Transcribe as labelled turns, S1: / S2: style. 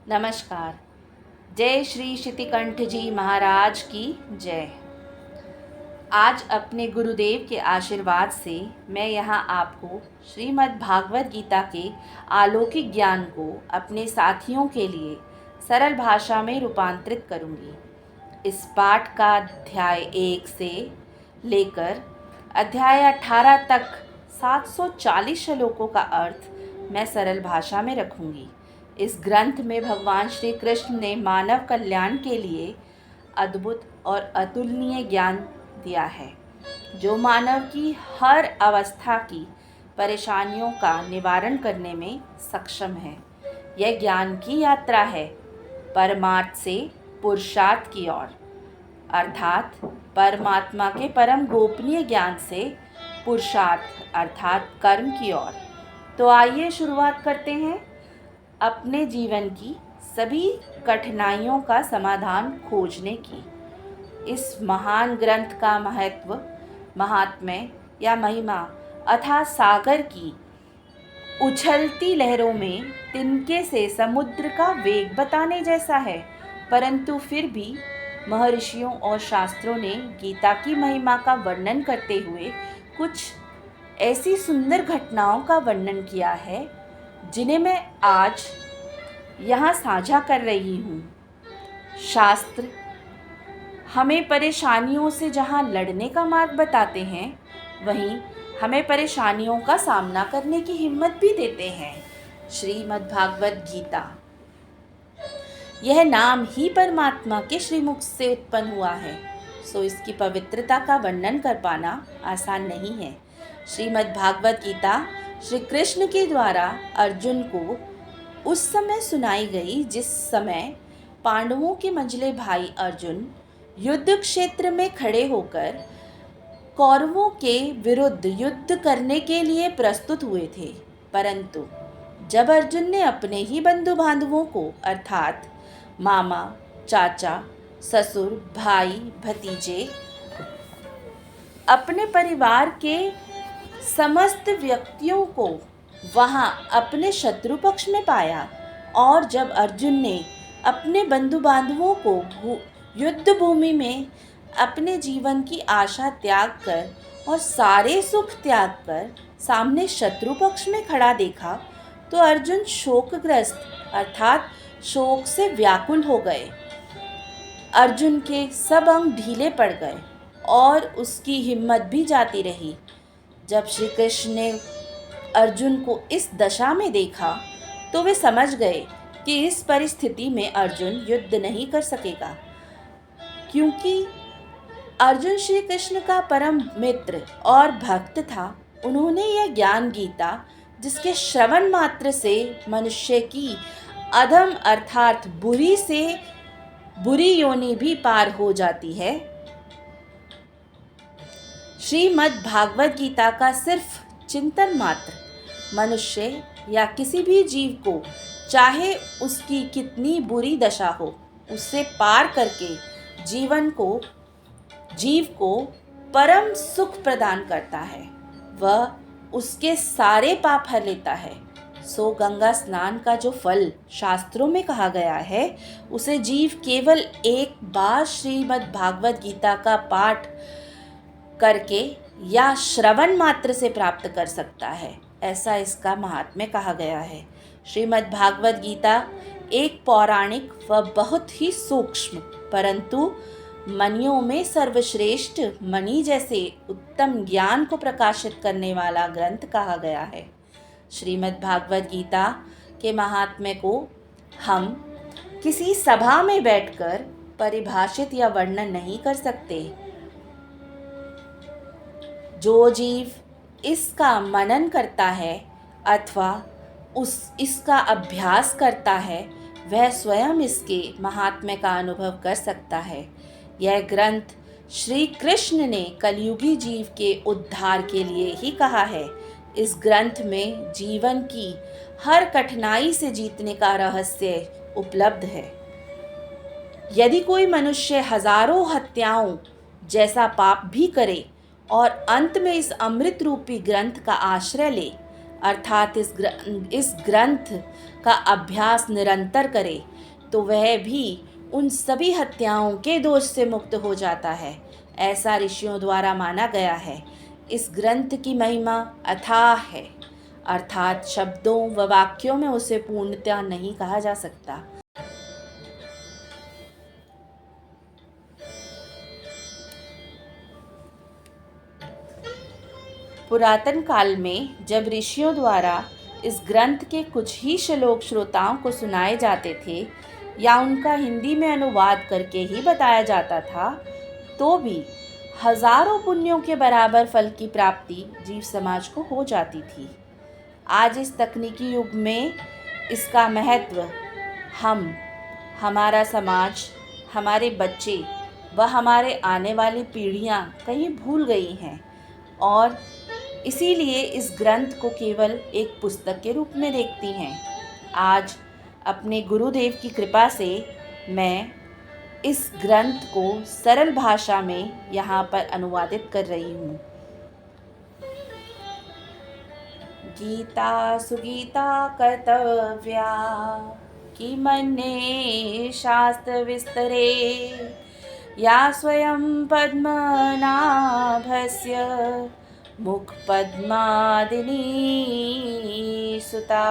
S1: नमस्कार। जय श्री शितिकंठ जी महाराज की जय। आज अपने गुरुदेव के आशीर्वाद से मैं यहाँ आपको श्रीमद् भागवत गीता के अलौकिक ज्ञान को अपने साथियों के लिए सरल भाषा में रूपांतरित करूँगी। इस पाठ का अध्याय 1 से लेकर अध्याय 18 तक 740 श्लोकों का अर्थ मैं सरल भाषा में रखूँगी। इस ग्रंथ में भगवान श्री कृष्ण ने मानव कल्याण के लिए अद्भुत और अतुलनीय ज्ञान दिया है, जो मानव की हर अवस्था की परेशानियों का निवारण करने में सक्षम है। यह ज्ञान की यात्रा है परमार्थ से पुरुषार्थ की ओर, अर्थात परमात्मा के परम गोपनीय ज्ञान से पुरुषार्थ अर्थात कर्म की ओर। तो आइए शुरुआत करते हैं अपने जीवन की सभी कठिनाइयों का समाधान खोजने की। इस महान ग्रंथ का महत्व, महात्म्य या महिमा अथाह सागर की उछलती लहरों में तिनके से समुद्र का वेग बताने जैसा है, परंतु फिर भी महर्षियों और शास्त्रों ने गीता की महिमा का वर्णन करते हुए कुछ ऐसी सुंदर घटनाओं का वर्णन किया है जिन्हें मैं आज यहाँ साझा कर रही हूँ। शास्त्र हमें परेशानियों से जहाँ लड़ने का मार्ग बताते हैं, वहीं हमें परेशानियों का सामना करने की हिम्मत भी देते हैं। श्रीमद् भागवत गीता, यह नाम ही परमात्मा के श्रीमुख से उत्पन्न हुआ है, सो इसकी पवित्रता का वर्णन कर पाना आसान नहीं है। श्रीमद् भागवत गीता श्री कृष्ण के द्वारा अर्जुन को उस समय सुनाई गई जिस समय पांडवों के मंझले भाई अर्जुन युद्ध क्षेत्र में खड़े होकर कौरवों के विरुद्ध युद्ध करने के लिए प्रस्तुत हुए थे। परंतु जब अर्जुन ने अपने ही बंधु बांधवों को अर्थात मामा, चाचा, ससुर, भाई, भतीजे, अपने परिवार के समस्त व्यक्तियों को वहां अपने शत्रु पक्ष में पाया, और जब अर्जुन ने अपने बंधु बांधवों को युद्ध भूमि में अपने जीवन की आशा त्याग कर और सारे सुख त्याग कर सामने शत्रु पक्ष में खड़ा देखा, तो अर्जुन शोकग्रस्त अर्थात शोक से व्याकुल हो गए। अर्जुन के सब अंग ढीले पड़ गए और उसकी हिम्मत भी जाती रही। जब श्री कृष्ण ने अर्जुन को इस दशा में देखा तो वे समझ गए कि इस परिस्थिति में अर्जुन युद्ध नहीं कर सकेगा, क्योंकि अर्जुन श्री कृष्ण का परम मित्र और भक्त था। उन्होंने यह ज्ञान गीता, जिसके श्रवण मात्र से मनुष्य की अधम अर्थात बुरी से बुरी योनि भी पार हो जाती है, श्रीमद् भागवत गीता का सिर्फ चिंतन मात्र मनुष्य या किसी भी जीव को, चाहे उसकी कितनी बुरी दशा हो, उससे पार करके जीव को परम सुख प्रदान करता है। वह उसके सारे पाप हर लेता है। सो गंगा स्नान का जो फल शास्त्रों में कहा गया है, उसे जीव केवल एक बार श्रीमद् भागवत गीता का पाठ करके या श्रवण मात्र से प्राप्त कर सकता है, ऐसा इसका महात्म्य कहा गया है। श्रीमद् भागवत गीता एक पौराणिक व बहुत ही सूक्ष्म परंतु मणियों में सर्वश्रेष्ठ मणि जैसे उत्तम ज्ञान को प्रकाशित करने वाला ग्रंथ कहा गया है। श्रीमद् भागवत गीता के महात्म्य को हम किसी सभा में बैठकर परिभाषित या वर्णन नहीं कर सकते। जो जीव इसका मनन करता है अथवा इसका अभ्यास करता है, वह स्वयं इसके महात्म्य का अनुभव कर सकता है। यह ग्रंथ श्री कृष्ण ने कलयुगी जीव के उद्धार के लिए ही कहा है। इस ग्रंथ में जीवन की हर कठिनाई से जीतने का रहस्य उपलब्ध है। यदि कोई मनुष्य हजारों हत्याओं जैसा पाप भी करे और अंत में इस अमृत रूपी ग्रंथ का आश्रय ले, अर्थात इस ग्रंथ का अभ्यास निरंतर करे तो वह भी उन सभी हत्याओं के दोष से मुक्त हो जाता है, ऐसा ऋषियों द्वारा माना गया है। इस ग्रंथ की महिमा अथाह है, अर्थात शब्दों व वाक्यों में उसे पूर्णतः नहीं कहा जा सकता। पुरातन काल में जब ऋषियों द्वारा इस ग्रंथ के कुछ ही श्लोक श्रोताओं को सुनाए जाते थे या उनका हिंदी में अनुवाद करके ही बताया जाता था, तो भी हजारों पुण्यों के बराबर फल की प्राप्ति जीव समाज को हो जाती थी। आज इस तकनीकी युग में इसका महत्व हमारा समाज, हमारे बच्चे व हमारे आने वाली पीढ़ियां कहीं भूल गई हैं और इसीलिए इस ग्रंथ को केवल एक पुस्तक के रूप में देखती हैं। आज अपने गुरुदेव की कृपा से मैं इस ग्रंथ को सरल भाषा में यहाँ पर अनुवादित कर रही हूँ। गीता सुगीता कर्तव्या कि मन्ये शास्त्र विस्तरे या स्वयं पद्मनाभस्य मुख पद्मादिनी सुता।